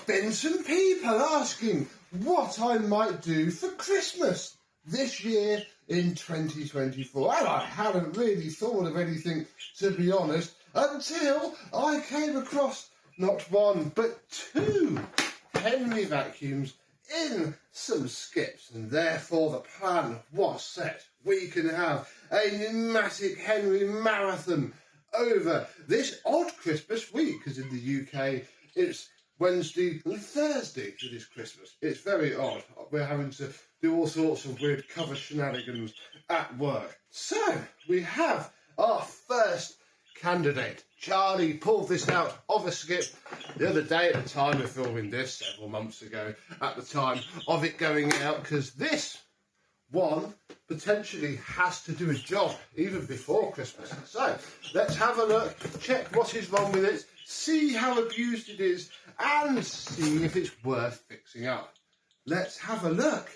been some people asking what I might do for Christmas this year in 2024, and I haven't really thought of anything, to be honest, until I came across not one but two Henry vacuums in some skips, and therefore the plan was set. We can have a pneumatic Henry marathon over this odd Christmas week, because in the UK it's Wednesday and Thursday that is Christmas. It's very odd. We're having to do all sorts of weird cover shenanigans at work. So we have our first candidate. Charlie pulled this out of a skip the other day at the time of filming this, several months ago, at the time of it going out, because this one potentially has to do a job even before Christmas. So let's have a look, check what is wrong with it, see how abused it is, and see if it's worth fixing up. Let's have a look.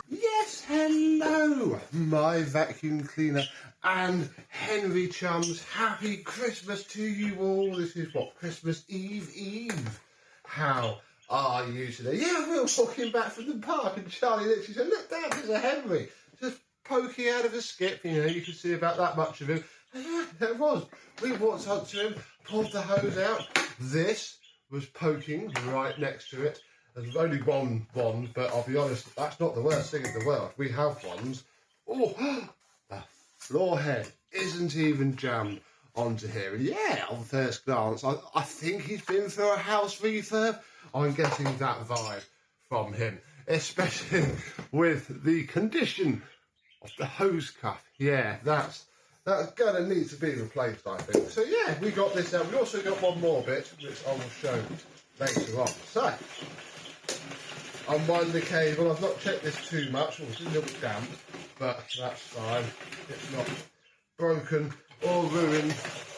Yes, hello, my vacuum cleaner and Henry chums. Happy Christmas to you all. This is what, Christmas Eve. How are you today? Yeah, we were walking back from the park and Charlie literally said, look, Dad, there's a Henry just poking out of a skip. You know, you could see about that much of him. And yeah, there was. We walked up to him, pulled the hose out. This was poking right next to it. There's only one, but I'll be honest, that's not the worst thing in the world. We have ones. Oh, the floor head isn't even jammed onto here. And yeah, on first glance, I think he's been for a house refurb. I'm getting that vibe from him, especially with the condition of the hose cuff. Yeah, that's gonna need to be replaced, I think. So yeah, we got this out. We also got one more bit, which I will show later on. So, unwind the cable. I've not checked this too much. Oh, it's a little damp, but that's fine. It's not broken or ruined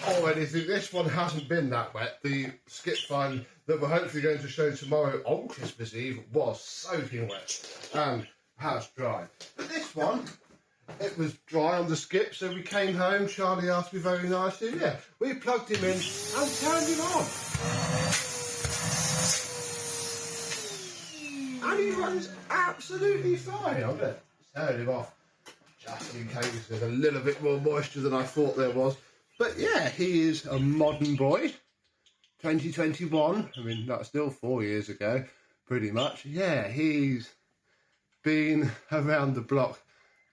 or anything. This one hasn't been that wet. The skip find that we're hopefully going to show tomorrow on Christmas Eve was soaking wet and has dried. But this one, it was dry on the skip, so we came home. Charlie asked me very nicely. Yeah, we plugged him in and turned him on. And he runs absolutely fine. I'm going to turn him off just in case there's a little bit more moisture than I thought there was. But yeah, he is a modern boy. 2021. I mean, that's still 4 years ago, pretty much. Yeah, he's been around the block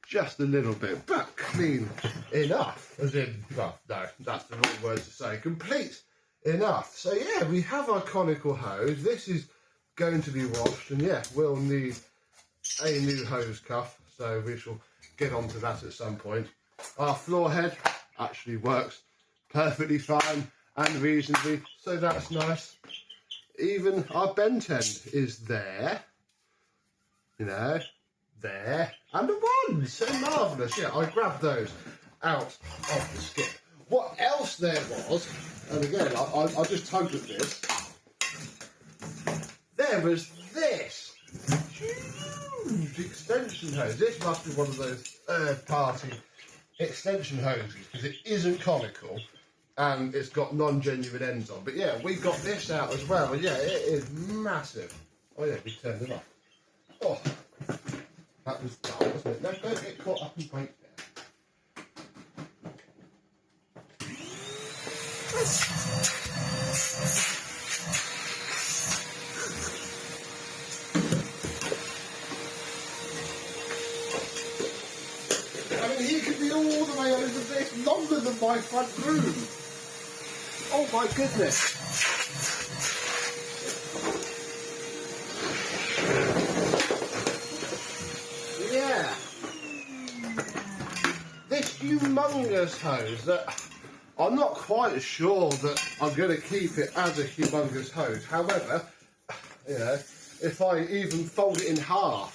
just a little bit, but clean enough. As in, well, no, that's the wrong word to say. Complete enough. So yeah, we have our conical hose. This is going to be washed, and yeah, we'll need a new hose cuff, so we shall get onto that at some point. Our floor head actually works perfectly fine and reasonably, so that's nice. Even our bent end is there, you know, there, and the ones, so marvellous. Yeah, I grabbed those out of the skip. What else there was, and again, I just tugged at this, there was this huge extension hose. This must be one of those third-party extension hoses, because it isn't conical and it's got non-genuine ends on. But yeah, we got this out as well, and yeah, it is massive. Oh yeah, we turned it off. Oh, that was dull, wasn't it? No, don't get caught up and break there. I mean, he could be all the way over this, longer than my front room. Oh my goodness. Yeah. This humongous hose that I'm not quite sure that I'm going to keep it as a humongous hose. However, you know, if I even fold it in half,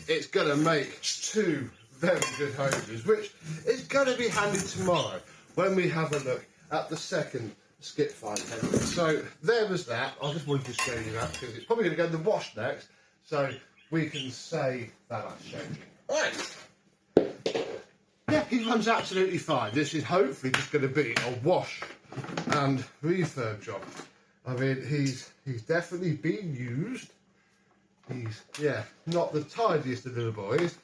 it's going to make two very good hoses, which is going to be handy tomorrow when we have a look at the second skip find. So there was that. I just wanted to show you that because it's probably going to go in the wash next, so we can say that I showed you. Right. Yeah, he runs absolutely fine. This is hopefully just going to be a wash and refurb job. I mean, he's definitely been used. He's, yeah, not the tidiest of little boys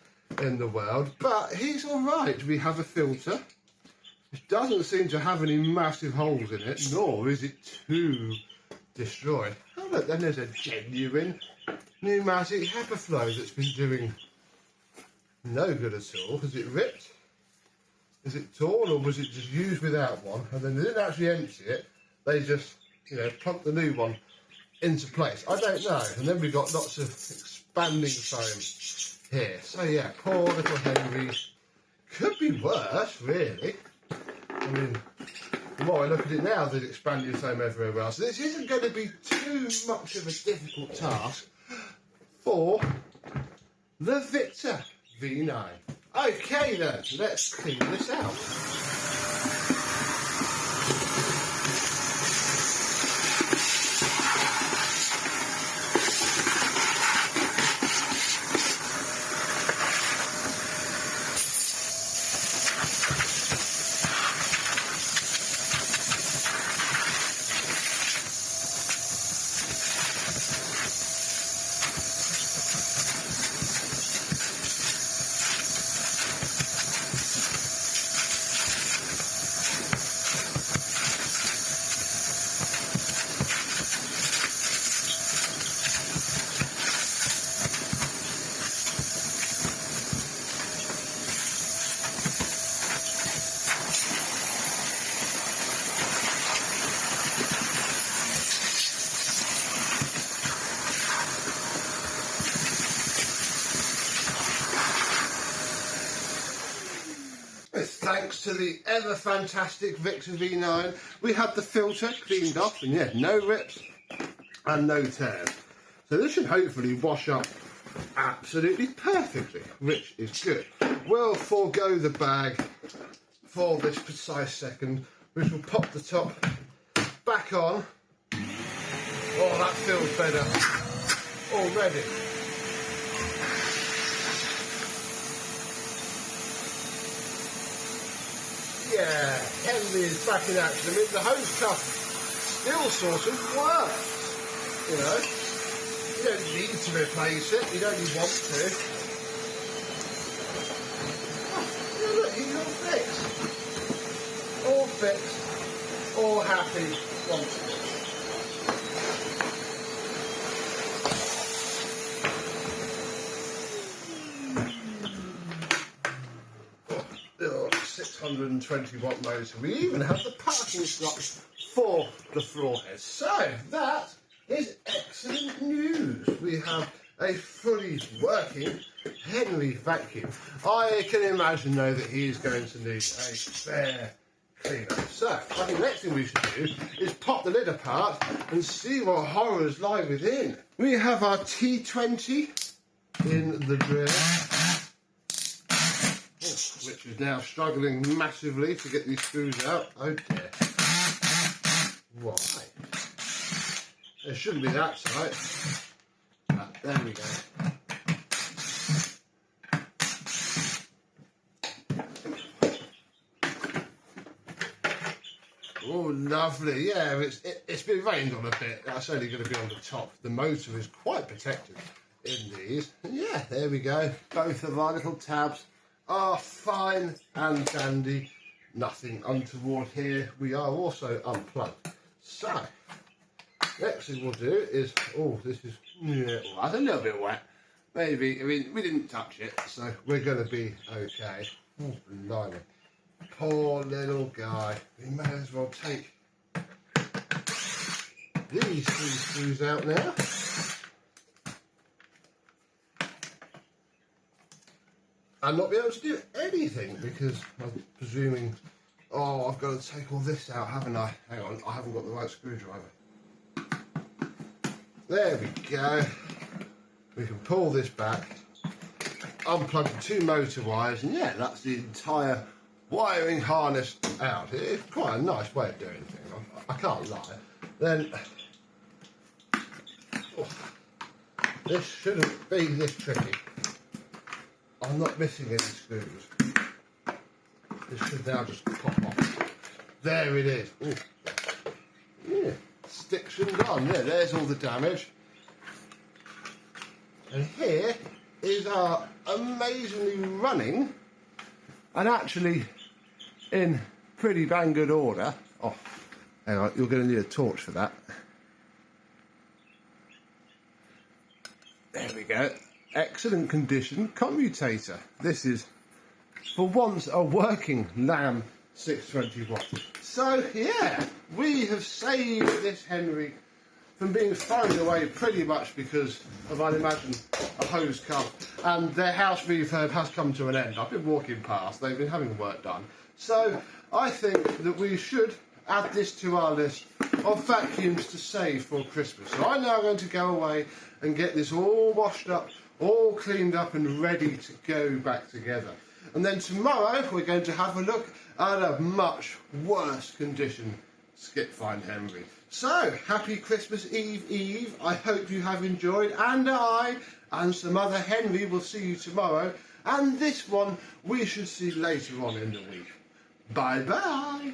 in the world, but he's all right. We have a filter. It doesn't seem to have any massive holes in it, nor is it too destroyed. Oh look, then there's a genuine pneumatic HEPA flow that's been doing no good at all. Has it ripped? Is it torn, or was it just used without one? And then they didn't actually empty it. They just, you know, plunked the new one into place. I don't know. And then we've got lots of expanding foam here. So yeah, poor little Henry. Could be worse, really. I mean, the more I look at it now, there's expanding foam everywhere else. So this isn't going to be too much of a difficult task for the Victor V9. Okay then, let's clean this out. Thanks to the ever fantastic Victor V9, we had the filter cleaned off, and yeah, no rips and no tears. So this should hopefully wash up absolutely perfectly, which is good. We'll forego the bag for this precise second, which will pop the top back on. Oh, that feels better already. Yeah, Henry is back in action. I mean, the hose cuff still sort of works, you know. You don't need to replace it, you don't even want to. Oh, yeah, look, he's all fixed. All fixed, all happy, wanted. Oh, 620 watt motor. We even have the parking slots for the floor head. So that is excellent news. We have a fully working Henry vacuum. I can imagine though that he is going to need a fair cleanup. So I think the next thing we should do is pop the lid apart and see what horrors lie within. We have our T20 in the drill, which is now struggling massively to get these screws out. Oh dear. Why? It shouldn't be that tight. Ah, there we go. Oh, lovely. Yeah, it's been rained on a bit. That's only going to be on the top. The motor is quite protected in these. And yeah, there we go. Both of our little tabs are fine and dandy. Nothing untoward here. We are also unplugged. So, next thing we'll do is, oh, this is, yeah, well, that's a little bit wet. Maybe, I mean, we didn't touch it, so we're going to be okay. Oh, blimey. Poor little guy. We may as well take these three screws out now. And not be able to do anything because I'm presuming, oh, I've got to take all this out, haven't I? Hang on, I haven't got the right screwdriver. There we go. We can pull this back, unplug the two motor wires, and yeah, that's the entire wiring harness out. It's quite a nice way of doing things, I can't lie. Then, oh, this shouldn't be this tricky. I'm not missing any screws. This should now just pop off. There it is. Ooh. Yeah, sticks and gone. Yeah, there's all the damage. And here is our amazingly running and actually in pretty bang good order. Oh, hang on, you're going to need a torch for that. There we go. Excellent condition commutator. This is, for once, a working Lamb 621. So, yeah, we have saved this Henry from being thrown away pretty much because of, I'd imagine, a hose cut. And their house refurb has come to an end. I've been walking past, they've been having work done. So, I think that we should add this to our list of vacuums to save for Christmas. So I'm now going to go away and get this all washed up, all cleaned up and ready to go back together. And then tomorrow we're going to have a look at a much worse condition Skip Find Henry. So, happy Christmas Eve. I hope you have enjoyed, and I and some other Henry will see you tomorrow, and this one we should see later on in the week. Bye bye.